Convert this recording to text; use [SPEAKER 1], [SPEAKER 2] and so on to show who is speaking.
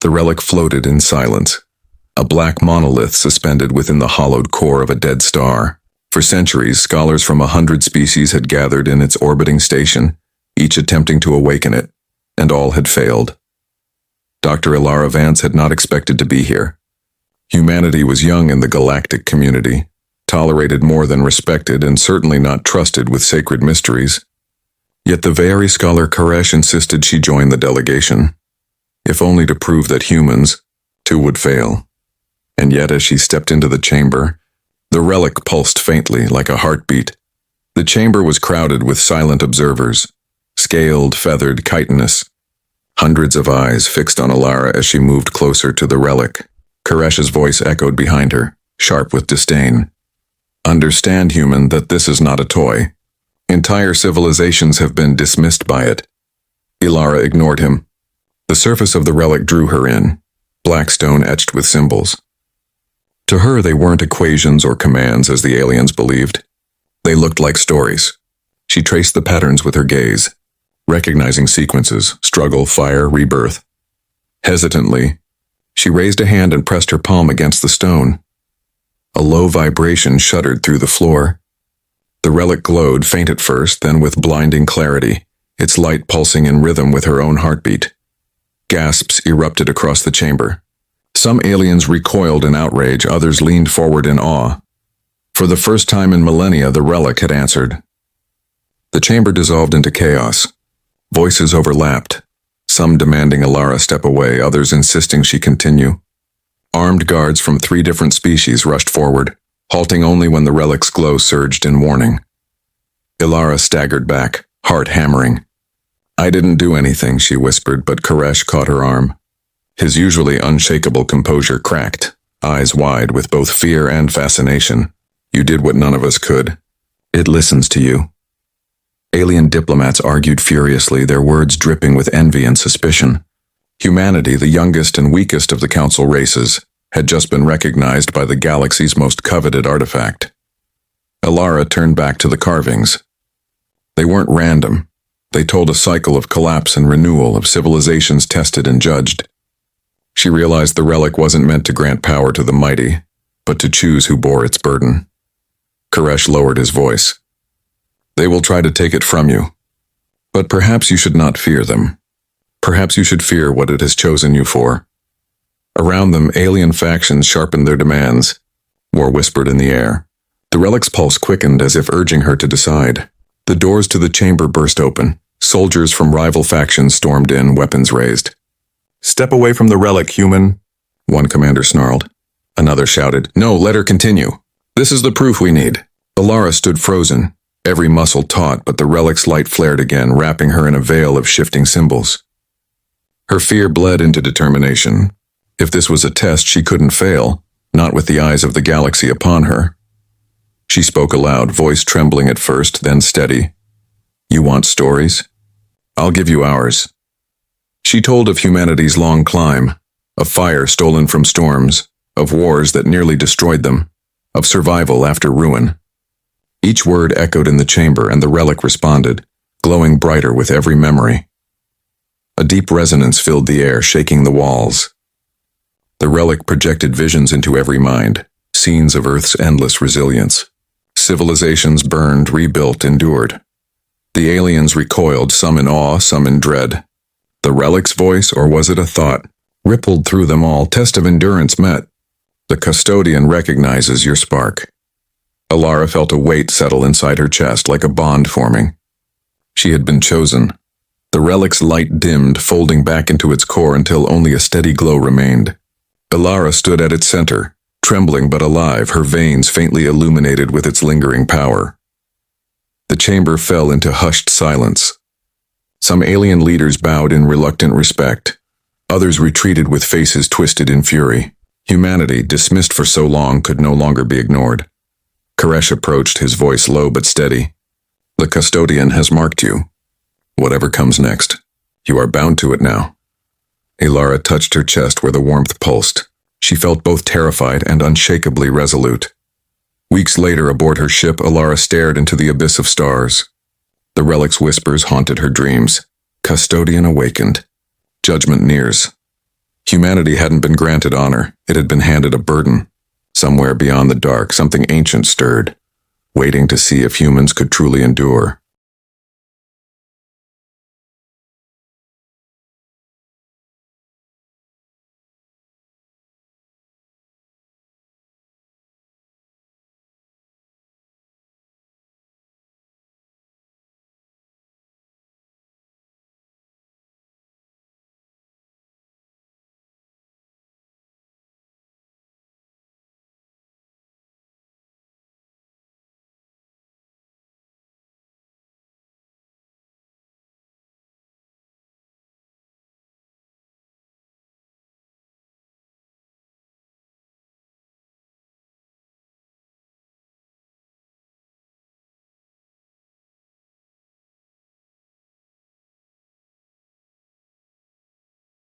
[SPEAKER 1] The relic floated in silence, a black monolith suspended within the hollowed core of a dead star. For centuries, scholars from 100 species had gathered in its orbiting station, each attempting to awaken it, and all had failed. Dr. Ilara Vance had not expected to be here. Humanity was young in the galactic community, tolerated more than respected and certainly not trusted with sacred mysteries. Yet the Ve'ari scholar Koresh insisted she join the delegation, if only to prove that humans, too, would fail. And yet as she stepped into the chamber, the relic pulsed faintly like a heartbeat. The chamber was crowded with silent observers, scaled, feathered, chitinous. Hundreds of eyes fixed on Ilara as she moved closer to the relic. Koresh's voice echoed behind her, sharp with disdain. Understand, human, that this is not a toy. Entire civilizations have been dismissed by it. Ilara ignored him. The surface of the relic drew her in, black stone etched with symbols. To her, they weren't equations or commands as the aliens believed. They looked like stories. She traced the patterns with her gaze, recognizing sequences: struggle, fire, rebirth. Hesitantly, she raised a hand and pressed her palm against the stone. A low vibration shuddered through the floor. The relic glowed, faint at first, then with blinding clarity, its light pulsing in rhythm with her own heartbeat. Gasps erupted across the chamber. Some aliens recoiled in outrage, others leaned forward in awe. For the first time in millennia, the relic had answered. The chamber dissolved into chaos. Voices overlapped, some demanding Ilara step away, others insisting she continue. Armed guards from 3 different species rushed forward, halting only when the relic's glow surged in warning. Ilara staggered back, heart hammering. I didn't do anything, she whispered, but Koresh caught her arm. His usually unshakable composure cracked, eyes wide with both fear and fascination. You did what none of us could. It listens to you. Alien diplomats argued furiously, their words dripping with envy and suspicion. Humanity, the youngest and weakest of the council races, had just been recognized by the galaxy's most coveted artifact. Ilara turned back to the carvings. They weren't random. They told a cycle of collapse and renewal of civilizations tested and judged. She realized the relic wasn't meant to grant power to the mighty, but to choose who bore its burden. Koresh lowered his voice. They will try to take it from you, but perhaps you should not fear them. Perhaps you should fear what it has chosen you for. Around them, alien factions sharpened their demands. War whispered in the air. The relic's pulse quickened as if urging her to decide. The doors to the chamber burst open. Soldiers from rival factions stormed in, weapons raised. Step away from the relic, human, one commander snarled. Another shouted, No, let her continue. This is the proof we need. Ilara stood frozen, every muscle taut, but the relic's light flared again, wrapping her in a veil of shifting symbols. Her fear bled into determination. If this was a test, she couldn't fail, not with the eyes of the galaxy upon her. She spoke aloud, voice trembling at first, then steady. You want stories? I'll give you ours. She told of humanity's long climb, of fire stolen from storms, of wars that nearly destroyed them, of survival after ruin. Each word echoed in the chamber, and the relic responded, glowing brighter with every memory. A deep resonance filled the air, shaking the walls. The relic projected visions into every mind, scenes of Earth's endless resilience. Civilizations burned, rebuilt, endured. The aliens recoiled, some in awe, some in dread. The relic's voice, or was it a thought, rippled through them all. Test of endurance met. The custodian recognizes your spark. Ilara felt a weight settle inside her chest, like a bond forming. She had been chosen. The relic's light dimmed, folding back into its core until only a steady glow remained. Ilara stood at its center, trembling but alive, her veins faintly illuminated with its lingering power. The chamber fell into hushed silence. Some alien leaders bowed in reluctant respect. Others retreated with faces twisted in fury. Humanity, dismissed for so long, could no longer be ignored. Koresh approached, his voice low but steady. The custodian has marked you. Whatever comes next, you are bound to it now. Ilara touched her chest where the warmth pulsed. She felt both terrified and unshakably resolute. Weeks later, aboard her ship, Ilara stared into the abyss of stars. The relic's whispers haunted her dreams. Custodian awakened. Judgment nears. Humanity hadn't been granted honor, it had been handed a burden. Somewhere beyond the dark, something ancient stirred, waiting to see if humans could truly endure.